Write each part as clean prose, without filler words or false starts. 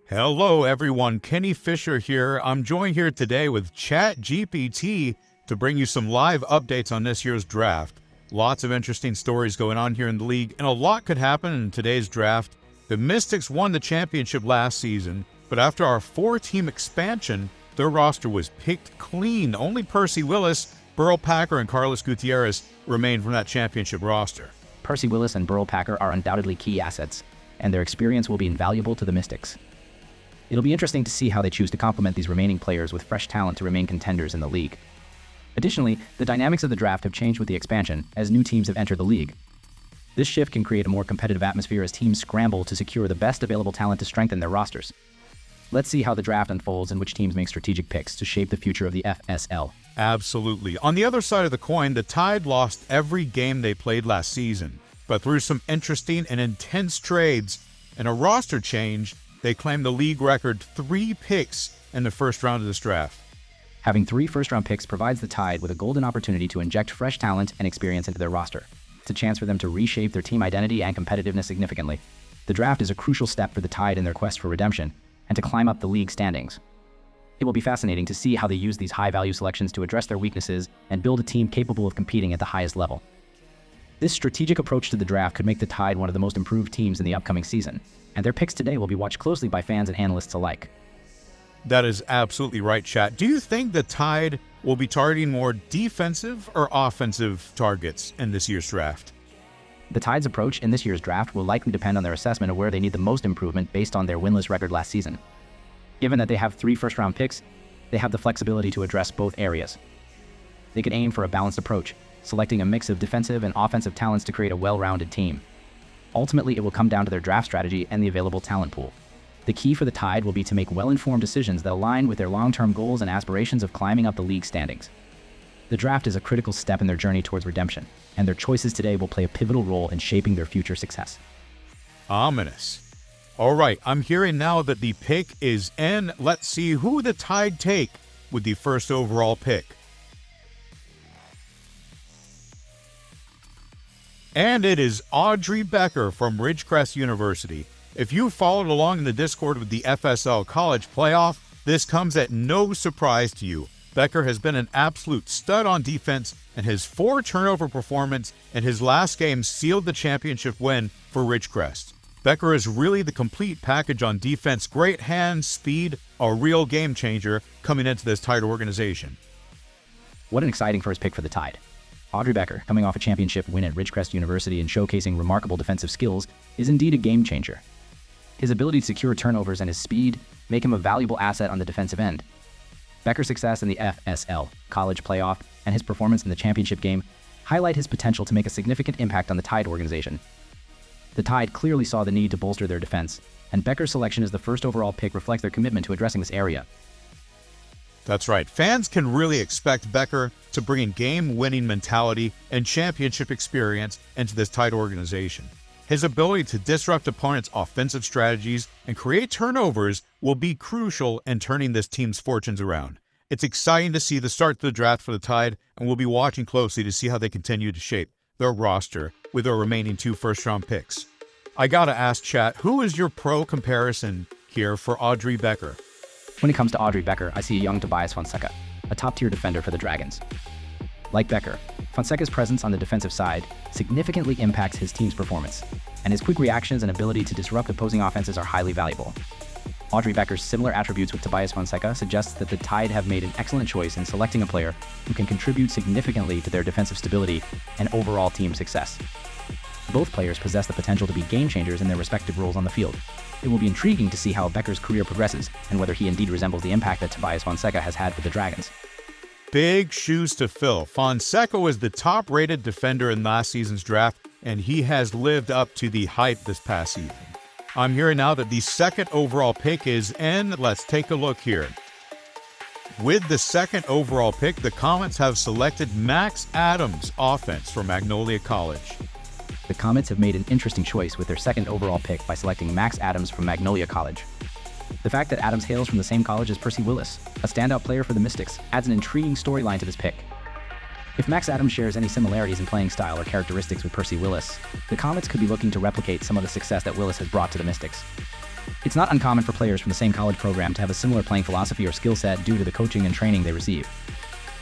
Hello everyone, Kenny Fisher here. I'm joined here today with ChatGPT to bring you some live updates on this year's draft. Lots of interesting stories going on here in the league, and a lot could happen in today's draft. The Mystics won the championship last season, but after our 4-team expansion, their roster was picked clean. Only Percy Willis, Burl Packer, and Carlos Gutierrez remained from that championship roster. Percy Willis and Burl Packer are undoubtedly key assets, and their experience will be invaluable to the Mystics. It'll be interesting to see how they choose to complement these remaining players with fresh talent to remain contenders in the league. Additionally, the dynamics of the draft have changed with the expansion as new teams have entered the league. This shift can create a more competitive atmosphere as teams scramble to secure the best available talent to strengthen their rosters. Let's see how the draft unfolds and which teams make strategic picks to shape the future of the FSL. Absolutely. On the other side of the coin, the Tide lost every game they played last season, but through some interesting and intense trades and a roster change, they claimed the league record 3 picks in the first round of this draft. Having 3 first-round picks provides the Tide with a golden opportunity to inject fresh talent and experience into their roster. It's a chance for them to reshape their team identity and competitiveness significantly. The draft is a crucial step for the Tide in their quest for redemption and to climb up the league standings. It will be fascinating to see how they use these high-value selections to address their weaknesses and build a team capable of competing at the highest level. This strategic approach to the draft could make the Tide one of the most improved teams in the upcoming season, and their picks today will be watched closely by fans and analysts alike. That is absolutely right, chat. Do you think the Tide will be targeting more defensive or offensive targets in this year's draft? The Tide's approach in this year's draft will likely depend on their assessment of where they need the most improvement based on their winless record last season. Given that they have 3 first-round picks, they have the flexibility to address both areas. They could aim for a balanced approach, selecting a mix of defensive and offensive talents to create a well-rounded team. Ultimately, it will come down to their draft strategy and the available talent pool. The key for the Tide will be to make well-informed decisions that align with their long-term goals and aspirations of climbing up the league standings. The draft is a critical step in their journey towards redemption, and their choices today will play a pivotal role in shaping their future success. Ominous. All right, I'm hearing now that the pick is in. Let's see who the Tide take with the first overall pick. And it is Audrey Becker from Ridgecrest University. If you followed along in the Discord with the FSL College Playoff, this comes at no surprise to you. Becker has been an absolute stud on defense, and his 4-turnover performance in his last game sealed the championship win for Ridgecrest. Becker is really the complete package on defense. Great hands, speed, a real game changer coming into this Tide organization. What an exciting first pick for the Tide. Audrey Becker, coming off a championship win at Ridgecrest University and showcasing remarkable defensive skills, is indeed a game changer. His ability to secure turnovers and his speed make him a valuable asset on the defensive end. Becker's success in the FSL College Playoff and his performance in the championship game highlight his potential to make a significant impact on the Tide organization. The Tide clearly saw the need to bolster their defense, and Becker's selection as the first overall pick reflects their commitment to addressing this area. That's right. Fans can really expect Becker to bring in game-winning mentality and championship experience into this Tide organization. His ability to disrupt opponents' offensive strategies and create turnovers will be crucial in turning this team's fortunes around. It's exciting to see the start to the draft for the Tide, and we'll be watching closely to see how they continue to shape their roster with their remaining 2 first-round picks. I gotta ask, chat, who is your pro comparison here for Audrey Becker? When it comes to Audrey Becker, I see a young Tobias Fonseca, a top-tier defender for the Dragons. Like Becker, Fonseca's presence on the defensive side significantly impacts his team's performance, and his quick reactions and ability to disrupt opposing offenses are highly valuable. Audrey Becker's similar attributes with Tobias Fonseca suggests that the Tide have made an excellent choice in selecting a player who can contribute significantly to their defensive stability and overall team success. Both players possess the potential to be game changers in their respective roles on the field. It will be intriguing to see how Becker's career progresses and whether he indeed resembles the impact that Tobias Fonseca has had for the Dragons. Big shoes to fill. Fonseca was the top-rated defender in last season's draft, and he has lived up to the hype this past season. I'm hearing now that the 2nd overall pick is in. Let's take a look here. With the 2nd overall pick, the Comets have selected Max Adams, offense from Magnolia College. The Comets have made an interesting choice with their 2nd overall pick by selecting Max Adams from Magnolia College. The fact that Adams hails from the same college as Percy Willis, a standout player for the Mystics, adds an intriguing storyline to this pick. If Max Adams shares any similarities in playing style or characteristics with Percy Willis, the Comets could be looking to replicate some of the success that Willis has brought to the Mystics. It's not uncommon for players from the same college program to have a similar playing philosophy or skill set due to the coaching and training they receive.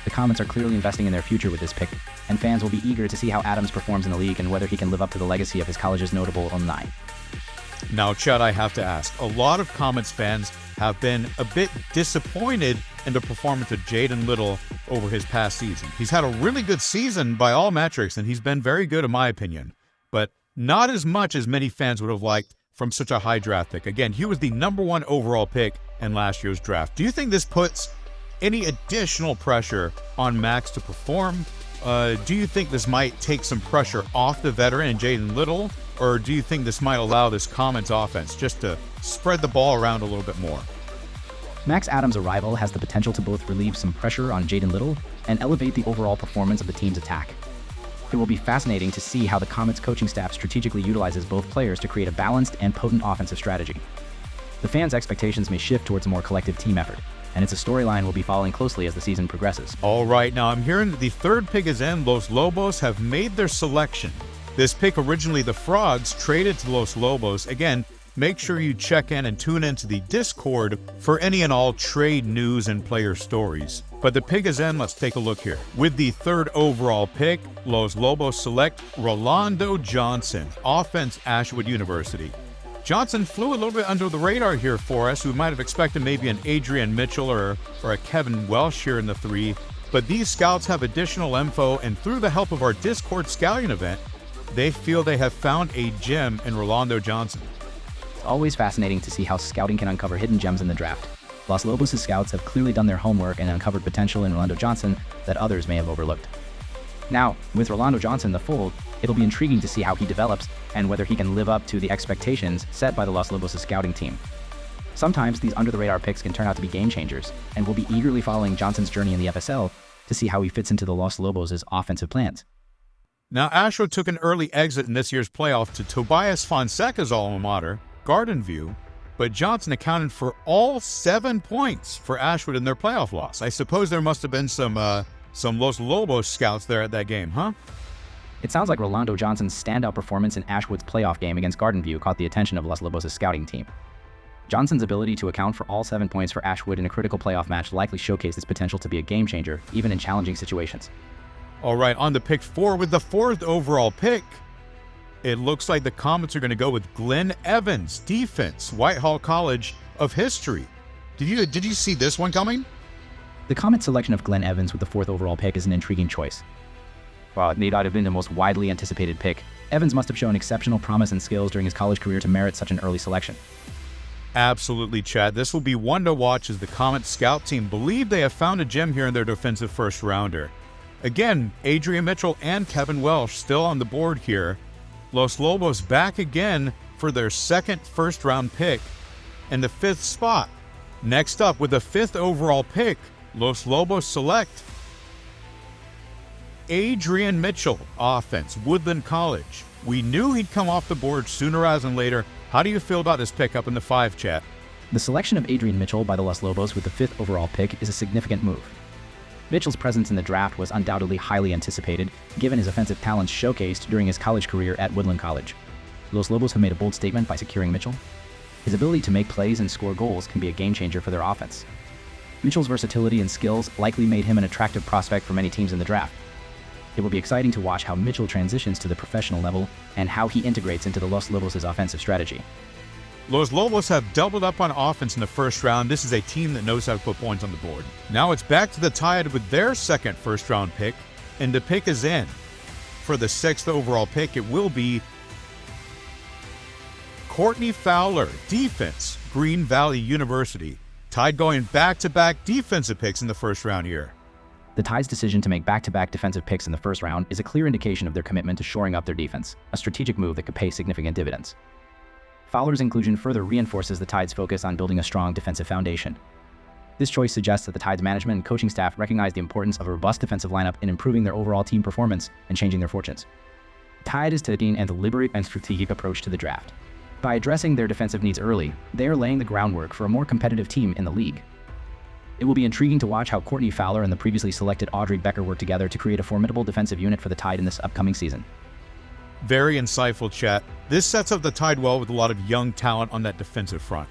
The Comets are clearly investing in their future with this pick, and fans will be eager to see how Adams performs in the league and whether he can live up to the legacy of his college's notable alumni. Now, Chad, I have to ask, a lot of Comets fans have been a bit disappointed in the performance of Jaden Little over his past season. He's had a really good season by all metrics, and he's been very good in my opinion, but not as much as many fans would have liked from such a high draft pick. Again, he was the #1 overall pick in last year's draft. Do you think this puts any additional pressure on Max to perform? Do you think this might take some pressure off the veteran and Jaden Little? Or do you think this might allow this Comets offense just to spread the ball around a little bit more? Max Adams' arrival has the potential to both relieve some pressure on Jaden Little and elevate the overall performance of the team's attack. It will be fascinating to see how the Comets coaching staff strategically utilizes both players to create a balanced and potent offensive strategy. The fans' expectations may shift towards a more collective team effort, and it's a storyline we'll be following closely as the season progresses. All right, now I'm hearing that the third pick is in. Los Lobos have made their selection. This pick, originally the Frogs, traded to Los Lobos. Again, make sure you check in and tune into the Discord for any and all trade news and player stories. But the pick is in. Let's take a look here. With the third overall pick, Los Lobos select Rolando Johnson, offense, Ashwood University. Johnson flew a little bit under the radar here for us. We might have expected maybe an Adrian Mitchell or a Kevin Welsh here in the 3. But these scouts have additional info, and through the help of our Discord scouting event, they feel they have found a gem in Rolando Johnson. It's always fascinating to see how scouting can uncover hidden gems in the draft. Los Lobos' scouts have clearly done their homework and uncovered potential in Rolando Johnson that others may have overlooked. Now, with Rolando Johnson in the fold, it'll be intriguing to see how he develops and whether he can live up to the expectations set by the Los Lobos' scouting team. Sometimes these under-the-radar picks can turn out to be game changers, and we'll be eagerly following Johnson's journey in the FSL to see how he fits into the Los Lobos' offensive plans. Now, Ashwood took an early exit in this year's playoff to Tobias Fonseca's alma mater, Garden View, but Johnson accounted for all 7 points for Ashwood in their playoff loss. I suppose there must have been some Los Lobos scouts there at that game, huh? It sounds like Rolando Johnson's standout performance in Ashwood's playoff game against Garden View caught the attention of Los Lobos' scouting team. Johnson's ability to account for all 7 points for Ashwood in a critical playoff match likely showcased his potential to be a game changer, even in challenging situations. All right, on to pick 4 with the 4th overall pick. It looks like the Comets are going to go with Glenn Evans, defense, Whitehall College of History. Did you see this one coming? The Comets' selection of Glenn Evans with the 4th overall pick is an intriguing choice. While it may not have been the most widely anticipated pick, Evans must have shown exceptional promise and skills during his college career to merit such an early selection. Absolutely, Chad. This will be one to watch as the Comets scout team believe they have found a gem here in their defensive first rounder. Again, Adrian Mitchell and Kevin Welsh still on the board here. Los Lobos back again for their 2nd first-round pick in the 5th spot. Next up, with the 5th overall pick, Los Lobos select Adrian Mitchell, offense, Woodland College. We knew he'd come off the board sooner rather than later. How do you feel about this pick up in the 5, Chat? The selection of Adrian Mitchell by the Los Lobos with the 5th overall pick is a significant move. Mitchell's presence in the draft was undoubtedly highly anticipated, given his offensive talents showcased during his college career at Woodland College. Los Lobos have made a bold statement by securing Mitchell. His ability to make plays and score goals can be a game changer for their offense. Mitchell's versatility and skills likely made him an attractive prospect for many teams in the draft. It will be exciting to watch how Mitchell transitions to the professional level and how he integrates into the Los Lobos' offensive strategy. Los Lobos have doubled up on offense in the first round. This is a team that knows how to put points on the board. Now it's back to the Tide with their 2nd first-round pick, and the pick is in. For the 6th overall pick, it will be Courtney Fowler, defense, Green Valley University. Tide going back-to-back defensive picks in the first round here. The Tide's decision to make back-to-back defensive picks in the first round is a clear indication of their commitment to shoring up their defense, a strategic move that could pay significant dividends. Fowler's inclusion further reinforces the Tide's focus on building a strong defensive foundation. This choice suggests that the Tide's management and coaching staff recognize the importance of a robust defensive lineup in improving their overall team performance and changing their fortunes. Tide is taking a deliberate and strategic approach to the draft. By addressing their defensive needs early, they are laying the groundwork for a more competitive team in the league. It will be intriguing to watch how Courtney Fowler and the previously selected Audrey Becker work together to create a formidable defensive unit for the Tide in this upcoming season. Very insightful, chat. This sets up the Tide well with a lot of young talent on that defensive front.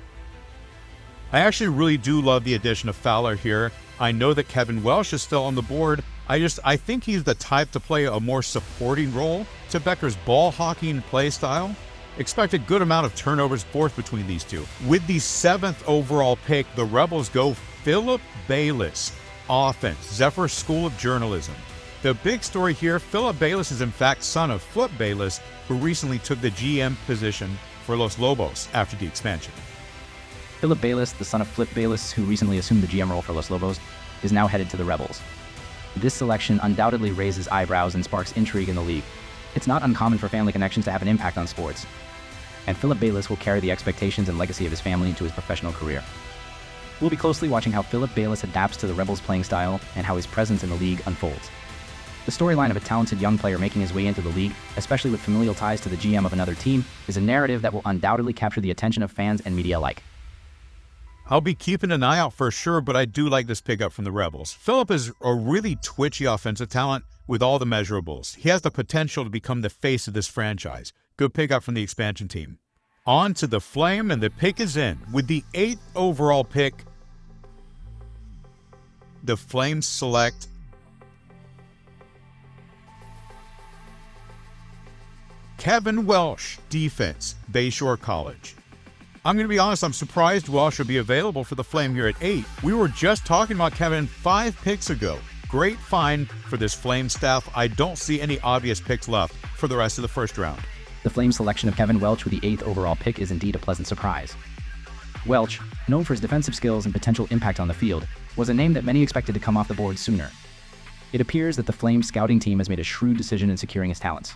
I actually really do love the addition of Fowler here. I know that Kevin Welsh is still on the board. I think he's the type to play a more supporting role to Becker's ball hawking play style. Expect a good amount of turnovers forth between these two. With the 7th overall pick, the Rebels go Philip Bayless, offense, Zephyr School of Journalism. The big story here, Philip Bayless is in fact son of Flip Bayless, who recently took the GM position for Los Lobos after the expansion. Philip Bayless, the son of Flip Bayless, who recently assumed the GM role for Los Lobos, is now headed to the Rebels. This selection undoubtedly raises eyebrows and sparks intrigue in the league. It's not uncommon for family connections to have an impact on sports, and Philip Bayless will carry the expectations and legacy of his family into his professional career. We'll be closely watching how Philip Bayless adapts to the Rebels' playing style and how his presence in the league unfolds. The storyline of a talented young player making his way into the league, especially with familial ties to the GM of another team, is a narrative that will undoubtedly capture the attention of fans and media alike. I'll be keeping an eye out for sure, but I do like this pickup from the Rebels. Philip is a really twitchy offensive talent with all the measurables. He has the potential to become the face of this franchise. Good pickup from the expansion team. On to the Flame, and the pick is in. With the 8th overall pick, the Flames select Kevin Welsh, defense, Bayshore College. I'm going to be honest, I'm surprised Welsh would be available for the Flame here at 8. We were just talking about Kevin 5 picks ago. Great find for this Flame staff. I don't see any obvious picks left for the rest of the first round. The Flame selection of Kevin Welch with the 8th overall pick is indeed a pleasant surprise. Welch, known for his defensive skills and potential impact on the field, was a name that many expected to come off the board sooner. It appears that the Flames scouting team has made a shrewd decision in securing his talents.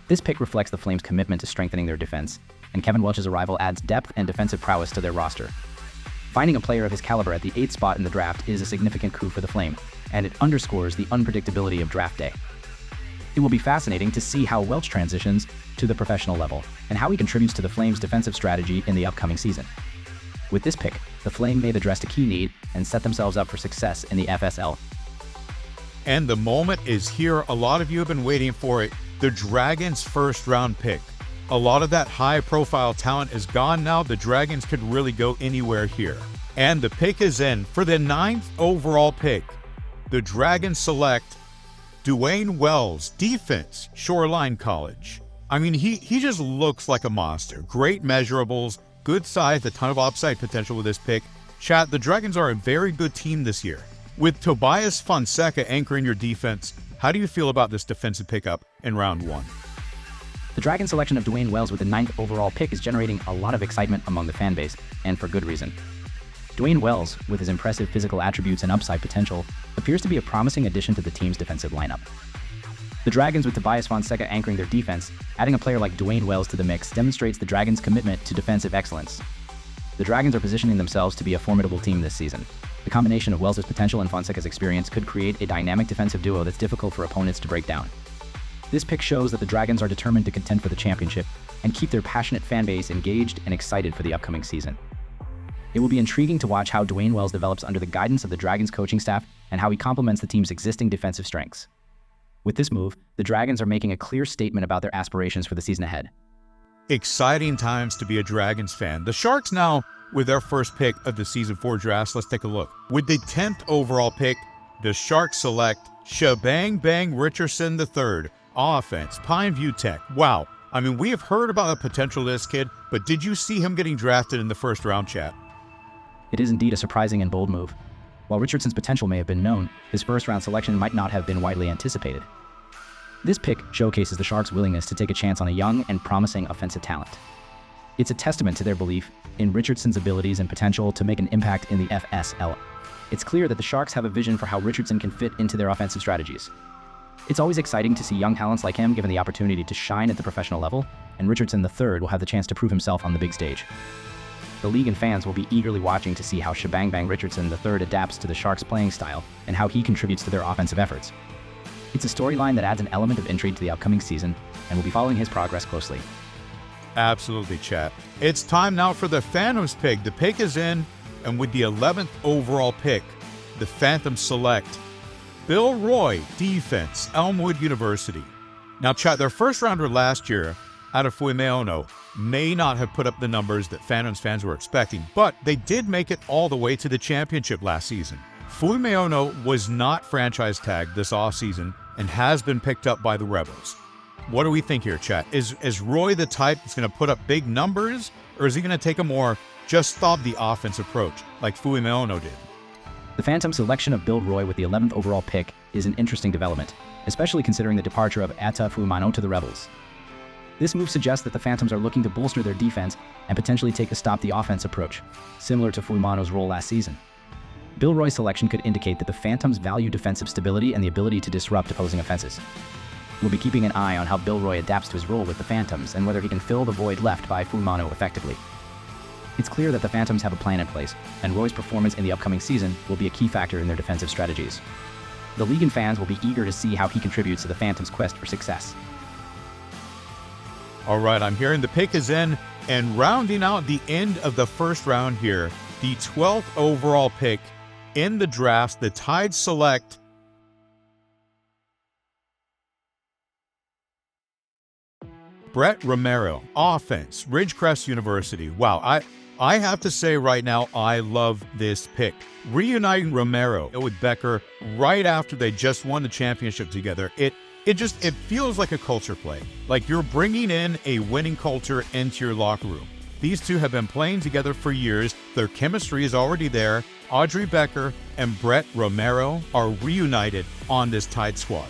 This pick reflects the Flames' commitment to strengthening their defense, and Kevin Welch's arrival adds depth and defensive prowess to their roster. Finding a player of his caliber at the 8th spot in the draft is a significant coup for the Flame, and it underscores the unpredictability of draft day. It will be fascinating to see how Welch transitions to the professional level, and how he contributes to the Flames' defensive strategy in the upcoming season. With this pick, the Flame may have addressed a key need and set themselves up for success in the FSL. And the moment is here. A lot of you have been waiting for it. The Dragons' first round pick. A lot of that high-profile talent is gone now. The Dragons could really go anywhere here. And the pick is in. For the 9th overall pick, the Dragons select Dwayne Wells, defense, Shoreline College. I mean, he just looks like a monster. Great measurables, good size, a ton of upside potential with this pick. Chat, the Dragons are a very good team this year. With Tobias Fonseca anchoring your defense, how do you feel about this defensive pickup in round 1? The Dragon selection of Dwayne Wells with the 9th overall pick is generating a lot of excitement among the fan base, and for good reason. Dwayne Wells, with his impressive physical attributes and upside potential, appears to be a promising addition to the team's defensive lineup. The Dragons, with Tobias Fonseca anchoring their defense, adding a player like Dwayne Wells to the mix demonstrates the Dragons' commitment to defensive excellence. The Dragons are positioning themselves to be a formidable team this season. The combination of Wells' potential and Fonseca's experience could create a dynamic defensive duo that's difficult for opponents to break down. This pick shows that the Dragons are determined to contend for the championship and keep their passionate fan base engaged and excited for the upcoming season. It will be intriguing to watch how Dwayne Wells develops under the guidance of the Dragons coaching staff and how he complements the team's existing defensive strengths. With this move, the Dragons are making a clear statement about their aspirations for the season ahead. Exciting times to be a Dragons fan. The Sharks now with their first pick of the Season 4 drafts. Let's take a look. With the 10th overall pick, the Sharks select Shabang Bang Richardson III, offense, Pineview Tech. Wow. I mean, we have heard about the potential of this kid, but did you see him getting drafted in the first round, chat? It is indeed a surprising and bold move. While Richardson's potential may have been known, his first-round selection might not have been widely anticipated. This pick showcases the Sharks' willingness to take a chance on a young and promising offensive talent. It's a testament to their belief in Richardson's abilities and potential to make an impact in the FSL. It's clear that the Sharks have a vision for how Richardson can fit into their offensive strategies. It's always exciting to see young talents like him given the opportunity to shine at the professional level, and Richardson III will have the chance to prove himself on the big stage. The league and fans will be eagerly watching to see how Shabang Bang Richardson III adapts to the Sharks' playing style and how he contributes to their offensive efforts. It's a storyline that adds an element of intrigue to the upcoming season, and we'll be following his progress closely. Absolutely, chat. It's time now for the Phantoms pick. The pick is in, and with the 11th overall pick, the Phantoms select Bill Roy, defense, Elmwood University. Now, chat, their first rounder last year out of Fuimeono may not have put up the numbers that Phantoms fans were expecting, but they did make it all the way to the championship last season. Fuimeono was not franchise tagged this offseason and has been picked up by the Rebels. What do we think here, chat? Is Roy the type that's going to put up big numbers, or is he going to take a more just stop the offense approach like Fuimeono did? The Phantom selection of Bill Roy with the 11th overall pick is an interesting development, especially considering the departure of Ata Fuimano to the Rebels. This move suggests that the Phantoms are looking to bolster their defense and potentially take a stop the offense approach, similar to Fuimano's role last season. Bill Roy's selection could indicate that the Phantoms value defensive stability and the ability to disrupt opposing offenses. We'll be keeping an eye on how Bill Roy adapts to his role with the Phantoms and whether he can fill the void left by Fuimano effectively. It's clear that the Phantoms have a plan in place, and Roy's performance in the upcoming season will be a key factor in their defensive strategies. The league and fans will be eager to see how he contributes to the Phantoms' quest for success. All right, I'm hearing the pick is in, and rounding out the end of the first round here, the 12th overall pick in the draft, the Tide select Brett Romero, offense, Ridgecrest University. Wow, I have to say right now, I love this pick. Reuniting Romero with Becker right after they just won the championship together, it feels like a culture play. Like you're bringing in a winning culture into your locker room. These two have been playing together for years. Their chemistry is already there. Audrey Becker and Brett Romero are reunited on this Tide squad.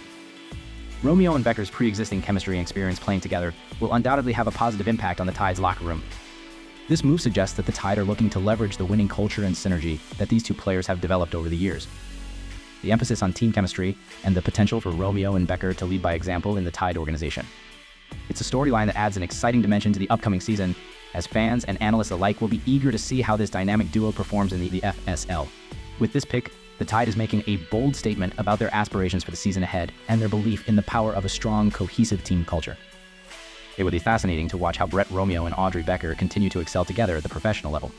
Romeo and Becker's pre-existing chemistry and experience playing together will undoubtedly have a positive impact on the Tide's locker room. This move suggests that the Tide are looking to leverage the winning culture and synergy that these two players have developed over the years. The emphasis on team chemistry and the potential for Romeo and Becker to lead by example in the Tide organization. It's a storyline that adds an exciting dimension to the upcoming season, as fans and analysts alike will be eager to see how this dynamic duo performs in the FSL. With this pick, the Tide is making a bold statement about their aspirations for the season ahead and their belief in the power of a strong, cohesive team culture. It would be fascinating to watch how Brett Romeo and Audrey Becker continue to excel together at the professional level.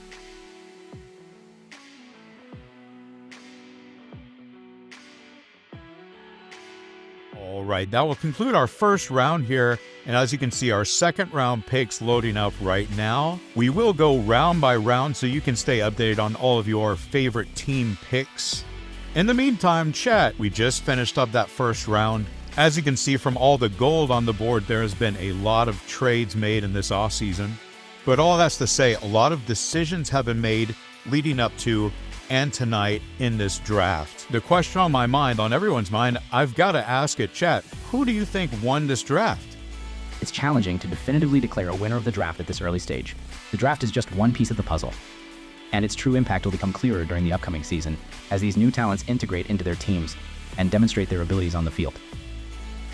All right, that will conclude our first round here. And as you can see, our second round picks loading up right now. We will go round by round so you can stay updated on all of your favorite team picks. In the meantime, chat, we just finished up that first round. As you can see from all the gold on the board, there has been a lot of trades made in this offseason. But all that's to say, a lot of decisions have been made leading up to and tonight in this draft. The question on my mind, on everyone's mind, I've got to ask it, chat, who do you think won this draft? It's challenging to definitively declare a winner of the draft at this early stage. The draft is just one piece of the puzzle, and its true impact will become clearer during the upcoming season as these new talents integrate into their teams and demonstrate their abilities on the field.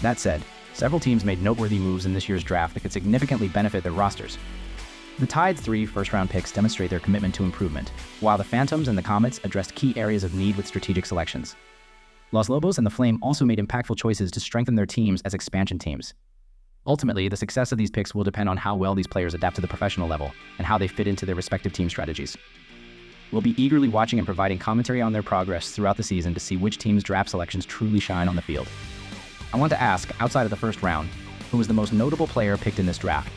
That said, several teams made noteworthy moves in this year's draft that could significantly benefit their rosters. The Tide's 3 first-round picks demonstrate their commitment to improvement, while the Phantoms and the Comets addressed key areas of need with strategic selections. Los Lobos and the Flame also made impactful choices to strengthen their teams as expansion teams. Ultimately, the success of these picks will depend on how well these players adapt to the professional level and how they fit into their respective team strategies. We'll be eagerly watching and providing commentary on their progress throughout the season to see which team's draft selections truly shine on the field. I want to ask, outside of the first round, who was the most notable player picked in this draft?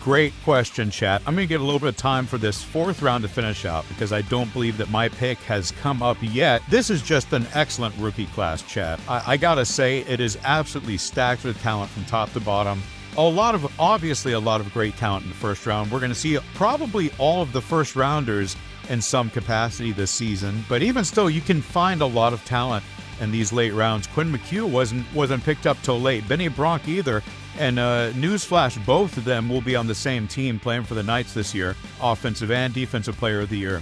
Great question, chat. I'm going to get a little bit of time for this fourth round to finish out because I don't believe that my pick has come up yet. This is just an excellent rookie class, chat. I got to say, it is absolutely stacked with talent from top to bottom. Obviously a lot of great talent in the first round. We're going to see probably all of the first rounders in some capacity this season, but even still, you can find a lot of talent in these late rounds. Quinn McHugh wasn't picked up till late. Benny Bronk either. And newsflash, both of them will be on the same team playing for the Knights this year, offensive and defensive player of the year.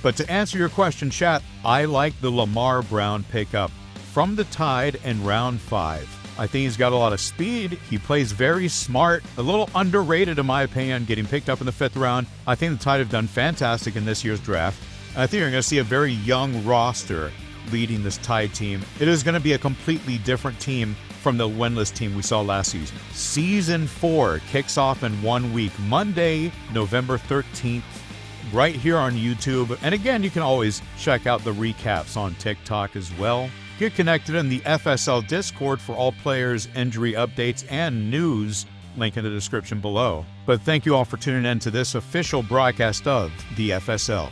But to answer your question, chat, I like the Lamar Brown pickup from the Tide in round 5. I think he's got a lot of speed. He plays very smart, a little underrated in my opinion, getting picked up in the 5th round. I think the Tide have done fantastic in this year's draft. I think you're going to see a very young roster leading this Tide team. It is going to be a completely different team from the winless team we saw last season. Season 4 kicks off in 1 week, Monday, November 13th, right here on YouTube. And again, you can always check out the recaps on TikTok as well. Get connected in the FSL Discord for all players' injury updates and news, link in the description below. But thank you all for tuning in to this official broadcast of the FSL.